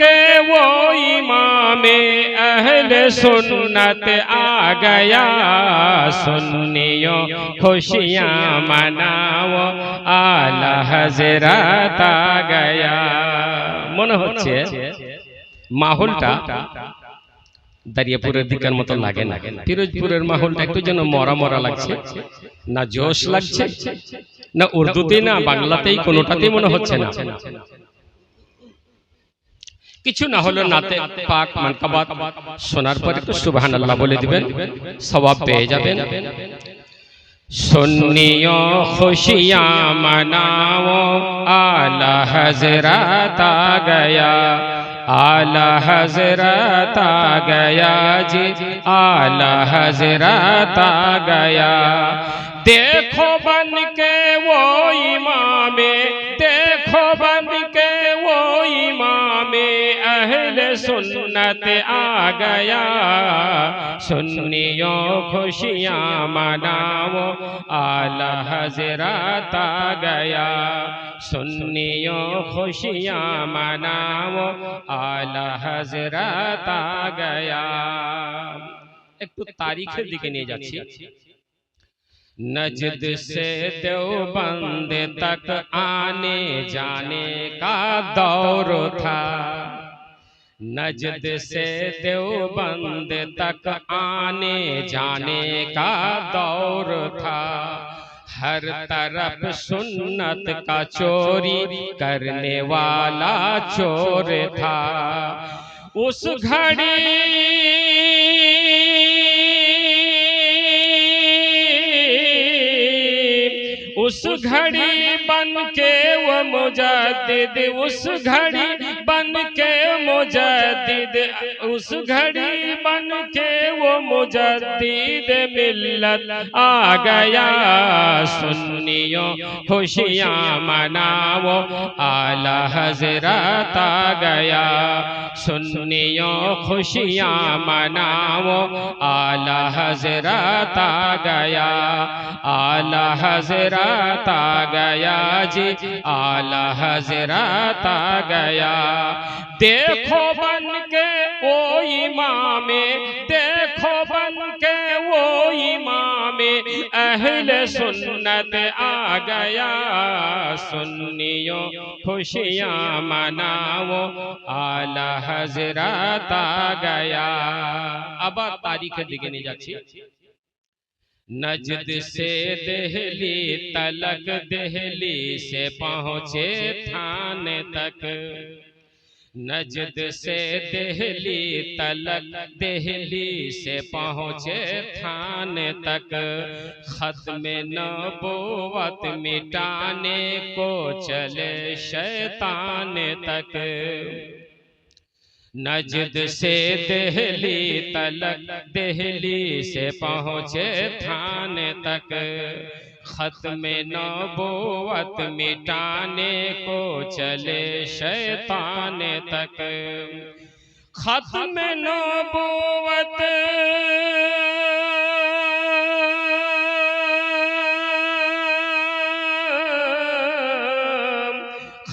के वो इमामे अहले सुन्नत आ गया, सुन्नियों खुशियाँ मनाओ, आला हजरत आ गया। মনে হচ্ছে মাহৌলটা দারিয়াপুরের দিকের মতো লাগে না, পিরোজপুরের মাহৌলটা একটু যেন মরা মরা লাগছে, না জোশ লাগছে, না উর্দুতে না বাংলাতেই, কোনোটাতেই মনে হচ্ছে না। কিছু না হলো নাতে পাক মানকাবাত শোনার পর একটু সুবহানাল্লাহ বলে দিবেন, সওয়াব পেয়ে যাবেন। सुन्नियों खुशियाँ मनाओ, आला हजरत आ गया, आला हजरत आ गया जी, आला हजरत आ गया। देखो बन के वो इमामे, देखो बन के वो इमामे अहले सुन्नत आ गया, सुन्नियों खुशियाँ मनाओ, आला हजरत आ गया, सुन्नियों खुशियाँ मनाओ, आला हजरत आ गया। একটু তারিখের দিকে নিয়ে যাচ্ছি। नजद से देवबंद तक आने जाने का दौर था, नजद से देवबंद तक आने जाने का दौर था। हर तरफ सुन्नत का चोरी करने वाला चोर था। उस घड़ी उस घड़ी बन के वो मुजद्दिद, उस घड़ी बन के मुजद्दिद, उस घड़ी बन के वो मुजद्दिद मिल्लत आ गया, सुन्नियों खुशियाँ मनाओ, आला हजरत आ गया, सुन्नियों खुशियाँ मनाओ, आला हजरत आ गया, आला हजरत आ गया जी, आला हजरत आ गया। देखो बन के वो इमामे, देखो बन के वो इमामे अहले सुन्नत आ गया, सुन्नियों खुशियाँ मनाओ, आला हजरत आ गया। আবার তারিখের দিকে নিয়ে যাচ্ছি। नजद से देहली तलक, देहली से पहुँचे थाने तक, नजद से देहली तलक, देहली से पहुँचे थाने तक, खत्म नबूवत मिटाने को चले शैतान तक। नजद से देहली तलक, देहली से पहुँचे थाने तक, खत्म नबूवत मिटाने को चले शैतान तक। खत्म नबूवत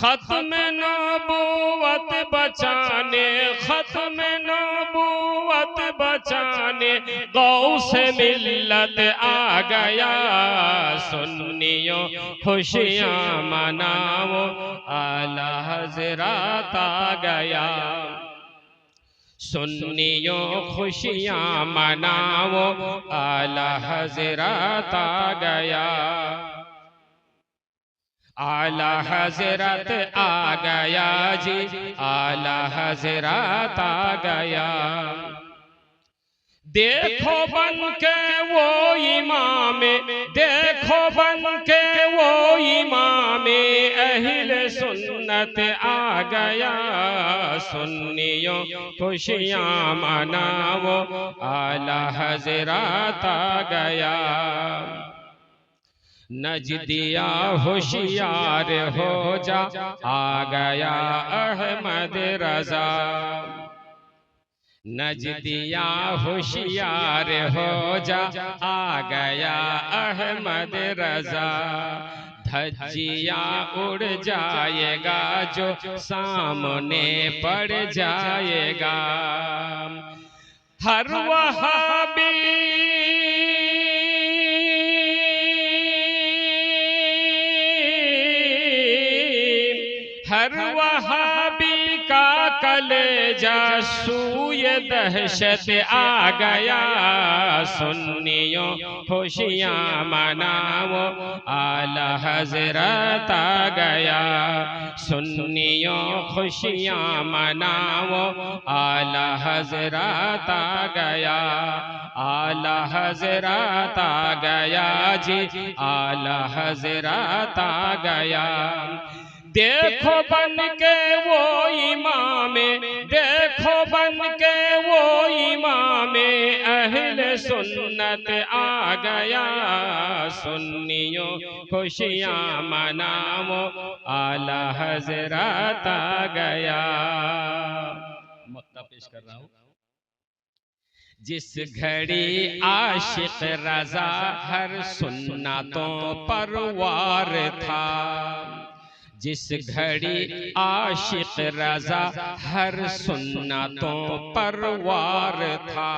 खत्म नबूवत बचाने, खत्म नबूवत बचाने गौसे मिल्लत आ गया, सुन्नियों खुशियाँ मनाओ, आला हजरत आ गया, सुन्नियों खुशियाँ मनाओ, आला हजरत आ गया, आला हजरत आ गया जी, आला हजरत आ गया। देखो बन के वो इमामे, देखो बन के वो इमामे अहले सुन्नत आ गया, सुन्नियों खुशियाँ मनाओ, आला हजरत आ गया। नजदिया होशियार हो जा, आ गया अहमद रजा, नजदिया होशियार हो जा, आ गया अहमद रजा। धज्जियां उड़ जाएगा जो सामने पड़ जाएगा। हर वहाबी हर वहाबी का कलेजा सूए दहशत आ गया। सुन्नियों खुशियाँ मनाओ आला हजरत आ गया। सुन्नियों खुशियाँ मनाओ आला हजरत आ गया। आला हजरत आ गया जी, आला हजरत आ गया। देखो बन के वो इमामे, देखो बन के वो इमामे अहले सुन्नत आ गया। सुन्नियों खुशियाँ मनाओ आला हजरत आ गया। मक्ता पेश कर रहा हूँ। जिस घड़ी आशिक रजा हर सुन्नतों पर वार था, जिस घड़ी आशिक रजा हर सुन्नतों पर वार था,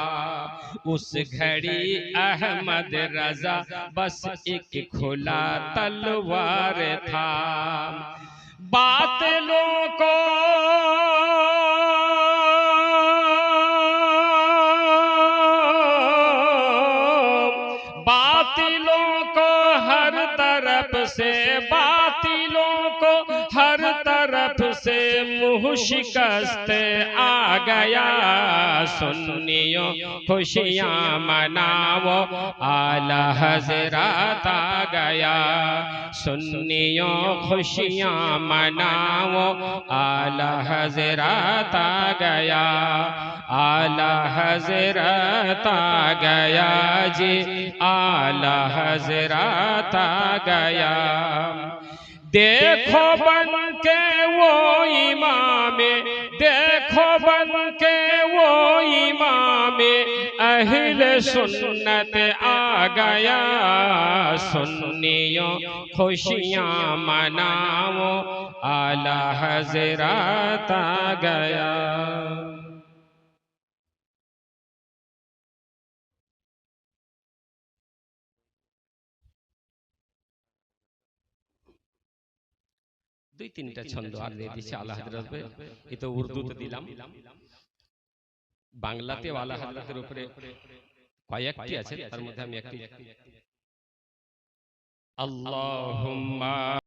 उस घड़ी अहमद रजा बस एक खुला तलवार था। बातिलों को बातिलों को हर तरफ से, बातिलों को हर तरफ से मुँह शिकस्त आ गया। सुन्नियों खुशियाँ मनाओ आला हजरत आ गया। सुन्नियों खुशियाँ मनाओ आला हजरत आ गया। आला हजरत आ गया जी, आला हजरत आ गया। देखो बन के वो इमामे, देखो बन के वो इमामे अहले सुन्नत आ गया। सुन्नियों खुशियाँ मनाओ आला हजरत आ गया। দুই তিনটা ছন্দ আর দিয়ে দিচ্ছে আলা হযরত। এই তো উর্দুতে দিলাম, বাংলাতেও আলা হযরতের উপরে কয়েকটি আছে, তার মধ্যে আমি একটি আল্লাহুম্মা